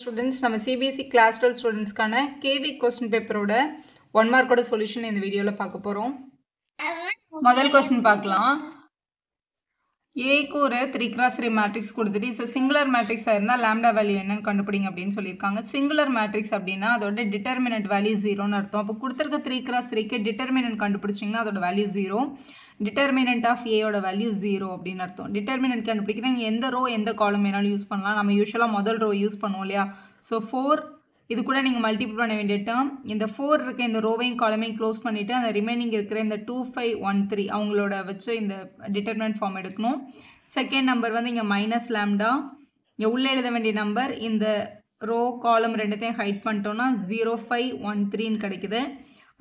Students, நம்ம CBSE Class 12 ஸ்டூடெண்ட்ஸ்க்கான KV question பேப்பரோட 1 மார்க்கோட solution இந்த வீடியோவில் பார்க்க போகிறோம். முதல் கொஸ்டின் பார்க்கலாம். ஏக்கு ஒரு 3x3 மேட்ரிக்ஸ் கொடுத்துட்டு இது சிங்குலர் மேட்ரிக்ஸாக இருந்தால் லாம்டா வேல்யூ என்னன்னு கண்டுபிடிங்க அப்படின்னு சொல்லியிருக்காங்க. சிங்குலர் மேட்ரிக்ஸ் அப்படின்னா அதோட டிட்டர்மினன்ட் வேல்யூ 0ன்னு அர்த்தம். அப்போ கொடுத்துருக்க 3x3க்கு டிட்டர்மினன்ட் கண்டுபிடிச்சிங்கன்னா அதோட வேல்யூ 0. டிட்டர்மினன்ட் ஆஃப் ஏயோட வேல்யூ 0 அப்படின்னு அர்த்தம். டிட்டர்மினன்ட் கண்டுபிடிக்கிறேன் எந்த ரோ எந்த காலம் வேணாலும் யூஸ் பண்ணலாம். நம்ம யூஸ்வலாக முதல் ரோ யூஸ் பண்ணுவோம் இல்லையா. ஸோ 4 இது கூட நீங்கள் மல்டிபிள் பண்ண வேண்டிய டேர்ம். இந்த 4 இருக்க இந்த ரோவையும் காலமையும் க்ளோஸ் பண்ணிவிட்டு அந்த ரிமைனிங் இருக்கிற இந்த 2 5 1 3 அவங்களோட வச்சு இந்த டிட்டர்மினன்ட் ஃபார்ம் எடுக்கணும். செகண்ட் நம்பர் வந்து இங்கே மைனஸ் லாம்டா. இங்கே உள்ளே எழுத வேண்டிய நம்பர் இந்த ரோ காலம் ரெண்டுத்தையும் ஹைட் பண்ணிட்டோன்னா 0 5 1 3ன்னு கிடைக்குது.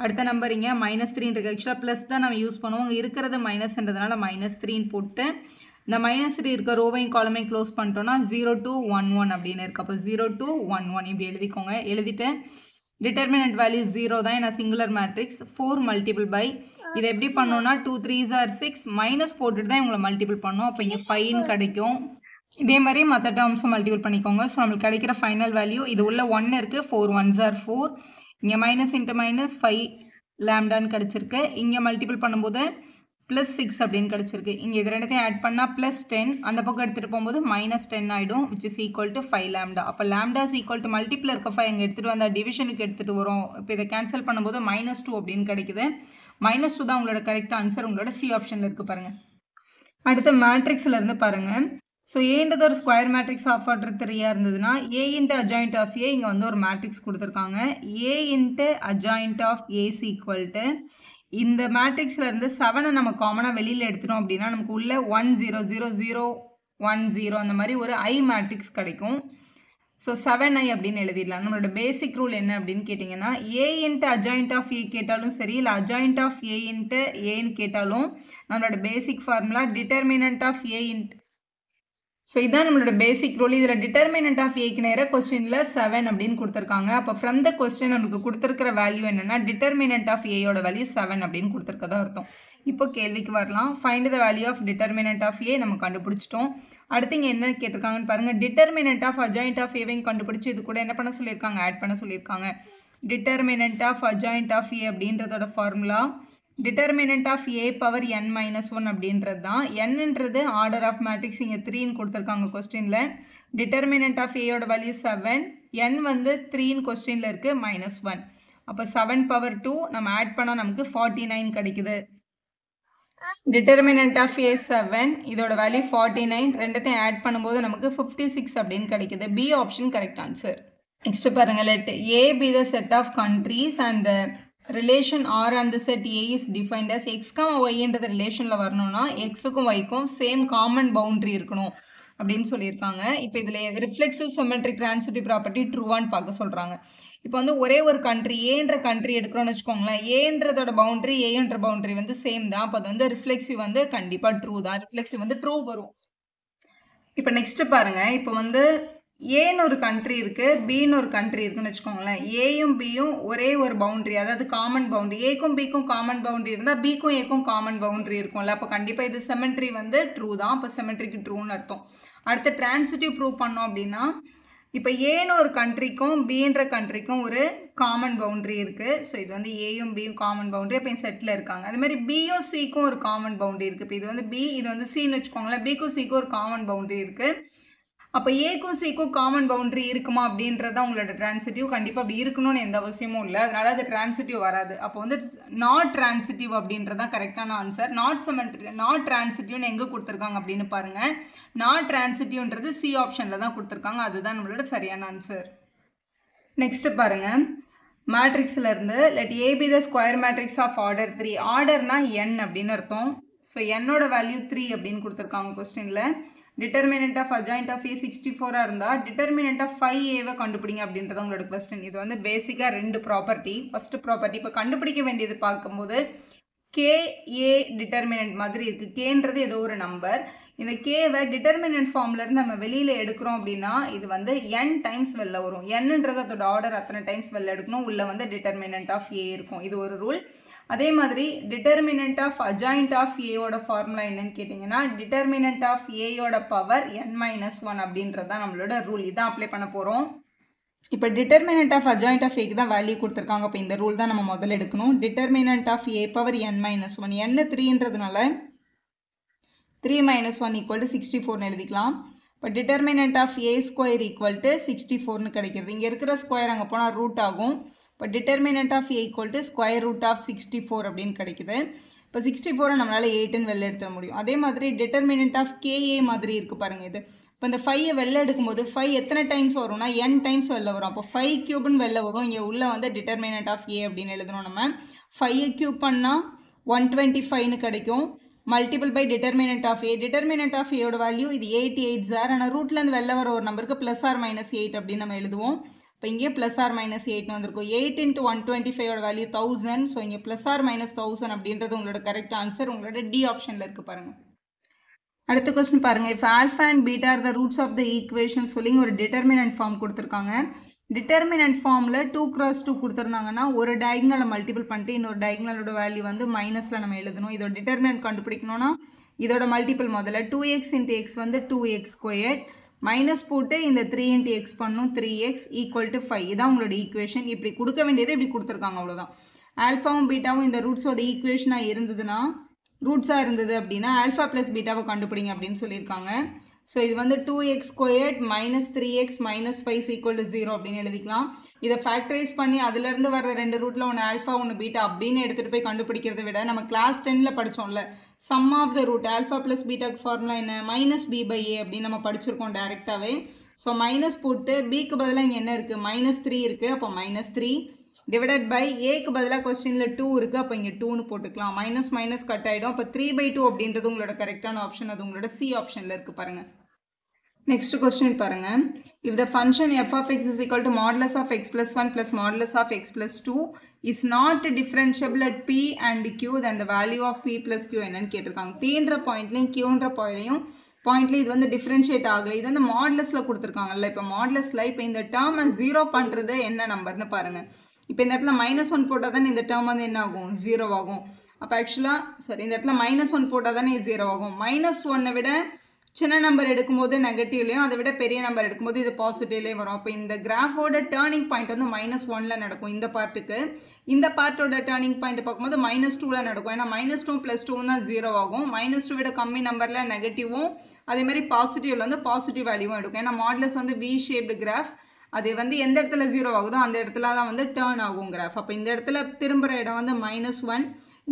அடுத்த நம்பர் இங்கே -3 இருக்குது. ஆக்சுவலாக ப்ளஸ் தான் நம்ம யூஸ் பண்ணுவோம். இங்கே இருக்கிறது மைனஸ்ன்றதுனால -3ன்னு போட்டு இந்த -3 இருக்க ரோவையும் காலமையும் க்ளோஸ் பண்ணிட்டோன்னா 0 2 1 1 அப்படின்னு இருக்குது. அப்போ 0 2 1 1 இப்படி எழுதிக்கோங்க. எழுதிட்டு டிட்டர்மினன்ட் வேல்யூ 0 தான் ஏன்னா சிங்குலர் மேட்ரிக்ஸ். 4 மல்டிபிள் பை இதை எப்படி பண்ணோன்னா 2 3s are 6 மைனஸ் போட்டுட்டு தான் இவங்களை மல்டிபிள் பண்ணோம். அப்போ இங்கே 5ன்னு கிடைக்கும். இதே மாதிரி மற்ற டேர்ம்ஸும் மல்டிபிள் பண்ணிக்கோங்க. ஸோ நம்மளுக்கு கிடைக்கிற ஃபைனல் வேல்யூ இது உள்ள 1 இருக்குது. 4 1s are 4. இங்கே மைனஸ் இன்ட்டு மைனஸ் 5 லாம்டான்னு கிடச்சிருக்கு. இங்கே மல்டிபிள் பண்ணும்போது +6 அப்படின்னு கிடச்சிருக்கு. இங்கே இது ரெண்டுத்தையும் ஆட் பண்ணால் +10 அந்த பக்கம் எடுத்துகிட்டு போகும்போது -10 ஆகிடும் which is equal to 5 lambda. அப்போ lambda is equal to multiple இருக்க 5 இங்கே எடுத்துகிட்டு வந்தால் டிவிஷனுக்கு எடுத்துகிட்டு வரும். இப்போ இதை கேன்சல் பண்ணும்போது -2 அப்படின்னு கிடைக்குது. -2 தான் உங்களோட கரெக்ட் ஆன்சர். உங்களோட சி ஆப்ஷனில் இருக்குது பாருங்கள். அடுத்த மேட்ரிக்ஸில் இருந்து பாருங்கள். ஸோ ஏன்றது ஒரு ஸ்கொயர் மேட்ரிக்ஸ் ஆஃப் ஆர்டர் 3 இருந்ததுன்னா A into adjoint of A இங்கே வந்து ஒரு மேட்ரிக்ஸ் கொடுத்துருக்காங்க. A into adjoint of A is equal to இந்த மேட்ரிக்ஸில் இருந்து 7 நம்ம காமனாக வெளியில் எடுத்துட்டோம் அப்படின்னா நமக்கு உள்ள 1 0 0 0 1 0 அந்த மாதிரி ஒரு ஐ மேட்ரிக்ஸ் கிடைக்கும். ஸோ 7i அப்படின்னு எழுதிடலாம். நம்மளோட பேசிக் ரூல் என்ன அப்படின்னு கேட்டிங்கன்னா ஏ இன்ட்டு அஜாயிண்ட் ஆஃப் ஏ கேட்டாலும் சரி இல்லை அஜாயிண்ட் ஆஃப் ஏ இன்ட்டு ஏன்னு கேட்டாலும் நம்மளோட basic formula determinant of A into. So இதான் நம்மளோட பேசிக் ரூல். இதில் டிட்டர்மினன்ட் ஆஃப் ஏக்கு நேராக கொஸ்டினில் 7 அப்படின்னு கொடுத்துருக்காங்க. அப்போ ஃப்ரம் த கொஸ்டின் நமக்கு கொடுத்துருக்கிற வேல்யூ என்னென்னா டிட்டர்மினன்ட் ஆஃப் ஏயோட வேல்யூ 7 அப்படின்னு கொடுத்துருக்கதா அர்த்தம். இப்போ கேள்விக்கு வரலாம். Find the value of determinant of A நம்ம கண்டுபிடிச்சிட்டோம். அடுத்து இங்கே என்ன கேட்டிருக்காங்கன்னு பாருங்கள். டிட்டர்மினன்ட் ஆஃப் அஜாயிண்ட் ஆஃப் ஏவையும் கண்டுபிடிச்சி இது கூட என்ன பண்ண சொல்லியிருக்காங்க, ஆட் பண்ண சொல்லியிருக்காங்க. Determinant of adjoint of A அப்படின்றதோட formula determinant of A power n - 1 அப்படின்றது தான். nன்றது ஆர்டர் ஆஃப் மேட்ரிக்ஸ் இங்கே 3ன்னு கொடுத்துருக்காங்க கொஸ்டினில். டிட்டர்மினன்ட் ஆஃப் ஏயோட வேல்யூ 7, n வந்து 3ன்னு கொஸ்டினில் இருக்குது -1. அப்போ 7 பவர் 2 நம்ம ஆட் பண்ணால் நமக்கு 49 கிடைக்குது. டிட்டர்மினன்ட் ஆஃப் ஏ 7 இதோட வேல்யூ 49 ரெண்டுத்தையும் ஆட் பண்ணும்போது நமக்கு 56 அப்படின்னு கிடைக்குது. B option correct answer. Next பாருங்கள். Let A B the set of countries and relation R and the set A is defined as x, y என்றது ரிலேஷனில் வரணும்னா எக்ஸுக்கும் ஒய்க்கும் சேம் காமன் பவுண்ட்ரி இருக்கணும் அப்படின்னு சொல்லியிருக்காங்க. இப்போ இதில் ரிஃப்ளெக்சிவ் சிமெட்ரிக் ட்ரான்சிட்டிவ் ப்ராப்பர்ட்டி ட்ரூவான்னு பார்க்க சொல்கிறாங்க. இப்போ வந்து ஒரே ஒரு கண்ட்ரி ஏன்ற கண்ட்ரி எடுக்கிறோன்னு வச்சுக்கோங்களேன். ஏன்றதோட பவுண்ட்ரி ஏன்ற பவுண்ட்ரி வந்து சேம் தான். அப்போ அது வந்து ரிஃப்ளெக்சிவ் வந்து கண்டிப்பாக ட்ரூ தான். ரிஃப்ளெக்சிவ் வந்து ட்ரூ வரும். இப்போ நெக்ஸ்ட்டு பாருங்கள். இப்போ வந்து ஏன்னு ஒரு கண்ட்ரி இருக்குது, பின்னு ஒரு கண்ட்ரி இருக்குன்னு வச்சுக்கோங்களேன். ஏயும் பியும் ஒரே ஒரு பவுண்ட்ரி, அதாவது காமன் பவுண்ட்ரி. ஏக்கும் பிக்கும் காமன் பவுண்ட்ரி இருந்தால் பிக்கும் ஏக்கும் காமன் பவுண்ட்ரி இருக்கும்ல. அப்போ கண்டிப்பாக இது சிமெட்ரி வந்து ட்ரூ தான். அப்போ சிமெட்ரிக்கு ட்ரூன்னு அர்த்தம். அடுத்து டிரான்சிட்டிவ் ப்ரூவ் பண்ணோம் அப்படின்னா இப்போ ஏன்னு ஒரு கண்ட்ரிக்கும் பின்ற கண்ட்ரிக்கும் ஒரு காமன் பவுண்ட்ரி இருக்குது. ஸோ இது வந்து ஏயும் பியும் காமன் பவுண்ட்ரி அப்போ செட்டில் இருக்காங்க. அதுமாதிரி பியும் சிக்கும் ஒரு காமன் பவுண்ட்ரி இருக்குது. இப்போ இது வந்து பி, இது வந்து சின்னு வச்சுக்கோங்களேன். பிக்கும் சிக்கும் ஒரு காமன் பவுண்ட்ரி இருக்குது. அப்போ ஏக்கும் சிக்கும் காமன் பவுண்ட்ரி இருக்குமா அப்படின்றது தான் உங்களோட டிரான்சிட்டிவ். கண்டிப்பாக அப்படி இருக்கணும்னு எந்த அவசியமும் இல்லை. அதனால அது டிரான்சிட்டிவ் வராது. அப்போ வந்து நாட் டிரான்சிட்டிவ் அப்படின்றது தான் கரெக்டான ஆன்சர். நாட் டிரான்சிட்டிவ்னு எங்கே கொடுத்துருக்காங்க அப்படின்னு பாருங்கள். நாட் டிரான்சிட்டிவ்ன்றது சி ஆப்ஷனில் தான் கொடுத்துருக்காங்க. அதுதான் நம்மளோட சரியான ஆன்சர். நெக்ஸ்ட் பாருங்கள். மேட்ரிக்ஸில் இருந்து let A B the square matrix of order 3. ஆர்டர்னா n அப்படின்னு அர்த்தம். ஸோ என்னோட வேல்யூ 3 அப்படின்னு கொடுத்துருக்காங்க கொஸ்டினில். டிட்டர்மினன்ட் ஆஃப் அஜாயிண்ட் ஆஃப் ஏ 64 இருந்தால் டிட்டர்மினன்ட் ஆஃப் 5a கண்டுபிடிங்க அப்படின்றத உங்களோட கொஸ்டின். இது வந்து பேசிக்காக 2 ப்ராப்பர்ட்டி. ஃபஸ்ட்டு ப்ராப்பர்ட்டி இப்போ கண்டுபிடிக்க வேண்டியது பார்க்கும்போது KA டிட்டர்மினன்ட் மாதிரி இருக்குது. கேன்றது ஏதோ ஒரு நம்பர். இந்த கேவை டிட்டர்மினன்ட் ஃபார்ம்லேருந்து நம்ம வெளியில் எடுக்கிறோம் அப்படின்னா இது வந்து n டைம்ஸ் வெளில வரும். என்னன்றது அதோட ஆர்டர் அத்தனை டைம்ஸ் வெளில எடுக்கணும். உள்ளே வந்து டிட்டர்மினன்ட் ஆஃப் ஏ இருக்கும். இது ஒரு ரூல். அதே மாதிரி டிட்டர்மினன்ட் ஆஃப் அஜாயிண்ட் ஆஃப் ஏயோட ஃபார்முலா என்னன்னு கேட்டிங்கன்னா டிட்டர்மினன்ட் ஆஃப் ஏயோட பவர் n - 1 அப்படின்றது தான் நம்மளோட ரூல். இதான் அப்ளை பண்ண போகிறோம். இப்போ டிட்டர்மினன்ட் ஆஃப் அட்ஜாயிண்ட் ஆஃப் ஏக்கு தான் வேல்யூ கொடுத்துருக்காங்க. அப்போ இந்த ரூல் தான் நம்ம முதல்ல எடுக்கணும். Determinant of A power n minus one, n 3ன்றதுனால 3 minus 1 equal to 64 எழுதிக்கலாம். இப்போ determinant of A square equal to 64னு கிடைக்கிறது. இங்கே இருக்கிற ஸ்கொயர் அங்கே போனால் ரூட் ஆகும். இப்போ determinant of A equal to square root of 64 அப்படின்னு கிடைக்குது. இப்போ 64 நம்மளால் 8ன்னு வெளில எடுத்துட முடியும். அதே மாதிரி டிட்டர்மினன்ட் ஆஃப் கேஏ மாதிரி இருக்குது பாருங்கள் இது. இப்போ இந்த 5 வெளில எடுக்கும்போது 5 எத்தனை டைம்ஸ் வரும்னா n டைம்ஸ் வெளில வரும். அப்போ 5 கியூப்னு வெளில வரும். இங்கே உள்ள வந்து டிட்டர்மினன்ட் ஆஃப் ஏ அப்படின்னு எழுதணும். நம்ம 5 கியூப் பண்ணால் 125னு கிடைக்கும். Multiple by determinant of A. Determinant of ஏயோட வேல்யூ இது 8 சார். ஆனால் ரூட்லேருந்து வெளில வர ஒரு நம்பருக்கு ப்ளஸ் ஆர் மைனஸ் 8 அப்படின்னு நம்ம எழுதுவோம். இப்போ இங்கே ப்ளஸ் ஆர் மைனஸ் 8னு வந்திருக்கும். 8 × 125 வேல்யூ 1000. ஸோ இங்கே ப்ளஸ் ஆர் மைனஸ் 1000 அப்படின்றது உங்களோட கரெக்ட் ஆன்சர். உங்களோட டி ஆப்ஷனில் இருக்குது பாருங்கள். அடுத்த கொஸ்டின் பாருங்கள். இப்போ alpha and beta are the roots of the equation சொல்லி ஒரு டிட்டர்மினன்ட் ஃபார்ம் கொடுத்துருக்காங்க. டிட்டர்மினன்ட் ஃபார்மில் 2×2 கொடுத்துருந்தாங்கன்னா ஒரு டயக்னலை மல்டிபிள் பண்ணிட்டு இன்னொரு டயக்னலோட வேல்யூ வந்து மைனஸில் நம்ம எழுதணும். இதோட டிட்டர்மினன்ட் கண்டுபிடிக்கணும்னா இதோட மல்டிபிள் முதல்ல 2x × x வந்து 2x², மைனஸ் போட்டு இந்த 3 × x பண்ணும் 3x ஈக்குவல் டு 5. இதான் உங்களோட ஈக்குவேஷன். இப்படி கொடுக்க வேண்டியது இப்படி கொடுத்துருக்காங்க, அவ்வளோதான். ஆல்ஃபாவும் பீட்டாவும் இந்த ரூட்ஸோட ஈக்குவேஷனாக இருந்ததுன்னா ரூட்ஸாக இருந்தது அப்படின்னா ஆல்ஃபா ப்ளஸ் பீட்டாவை கண்டுபிடிங்க அப்படின்னு சொல்லியிருக்காங்க. ஸோ இது வந்து 2x² minus 3x minus 5 equal to 0 அப்படின்னு எழுதிக்கலாம். இதை ஃபேக்டரைஸ் பண்ணி அதுலேருந்து வர ரெண்டு ரூட்டில் ஒன்று ஆல்ஃபா ஒன்று பீட்டா அப்படின்னு எடுத்துகிட்டு போய் கண்டுபிடிக்கிறத விட நம்ம கிளாஸ் 10ல் படித்தோம்ல, sum of the root alpha plus பீட்டாக்கு ஃபார்முலா என்ன, -b/a அப்படின்னு நம்ம படிச்சிருக்கோம் டேரெக்டாகவே. ஸோ மைனஸ் போட்டு பிக்கு பதிலாக இங்கே என்ன இருக்குது, -3 இருக்குது. அப்போ -3 டிவைடட் பை ஏக்கு பதிலாக கொஸ்டினில் 2 இருக்குது. அப்போ இங்கே 2னு போட்டுக்கலாம். மைனஸ் மைனஸ் கட் ஆகிடும். அப்போ 3/2 அப்படின்றது உங்களோட கரெக்டான ஆப்ஷன். அது உங்களோட சி ஆப்ஷனில் இருக்குது பாருங்கள். நெக்ஸ்ட் கொஸ்டின் பாருங்கள். If the function f of x is equal to modulus of x plus 1 plus modulus of x plus 2 is not differentiable at p and q, then the value of p plus q என்னன்னு கேட்டிருக்காங்க. pன்ற பாயிண்ட்லையும் qன்ற பாயிண்ட்லையும் இது வந்து differentiate ஆகலை. இது வந்து மாடுலஸில் கொடுத்துருக்காங்கல்ல. இப்போ மாடுலஸில் இப்போ இந்த டேர்மை 0 பண்ணுறது என்ன நம்பர்னு பாருங்கள். இப்போ இந்த இடத்துல -1 போட்டால் தானே இந்த டேர்ம் வந்து என்ன ஆகும், 0 ஆகும். அப்போ ஆக்சுவலாக சரி, இந்த இடத்துல -1 போட்டால் தானே 0 ஆகும். -1 விட சின்ன நம்பர் எடுக்கும்போது நெகட்டிவ்லையும் அதை விட பெரிய நம்பர் எடுக்கும்போது இது பாசிட்டிவ்லேயும் வரும். அப்போ இந்த கிராஃபோட டேர்னிங் பாயிண்ட் வந்து -1ல் நடக்கும் இந்த பார்ட்டுக்கு. இந்த பார்ட்டோட டேர்னிங் பாயிண்ட் பார்க்கும்போது -2ல் நடக்கும். ஏன்னா -2 + 2 தான் 0 ஆகும். -2 விட கம்மி நம்பரில் நெகட்டிவும் அதேமாதிரி பாசிட்டிவில் வந்து பாசிட்டிவ் வேல்யூவும் எடுக்கும். ஏன்னா மாடுலஸ் வந்து வி ஷேப்டு கிராஃப். அது வந்து எந்த இடத்துல 0 ஆகுதோ அந்த இடத்துல தான் வந்து டேர்ன் ஆகும் கிராஃப். அப்போ இந்த இடத்துல திரும்புகிற இடம் வந்து -1,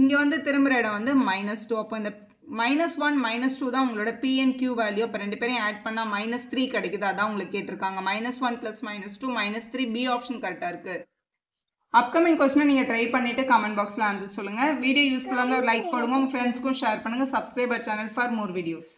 இங்கே வந்து திரும்புகிற இடம் வந்து -2. அப்போ இந்த -1 -2 தான் உங்களோட P and Q வேல்யூ. அப்போ ரெண்டு பேரையும் ஆட் பண்ணால் -3 கிடைக்குது. அதான் உங்களுக்கு கேட்டிருக்காங்க. -1 + -2 -3 பி ஆப்ஷன் கரெக்டாக இருக்குது. அப்கமிங் கொஸ்டினை நீங்கள் ட்ரை பண்ணிவிட்டு கமெண்ட் பாக்ஸில் ஆன்சர் சொல்லுங்கள். வீடியோ யூஸ்ஃபுல்லாக இருந்தால் ஒரு லைக் போடுங்க, உங்கள் ஃப்ரெண்ட்ஸ்க்கும் ஷேர் பண்ணுங்கள். Subscribe our channel for more videos.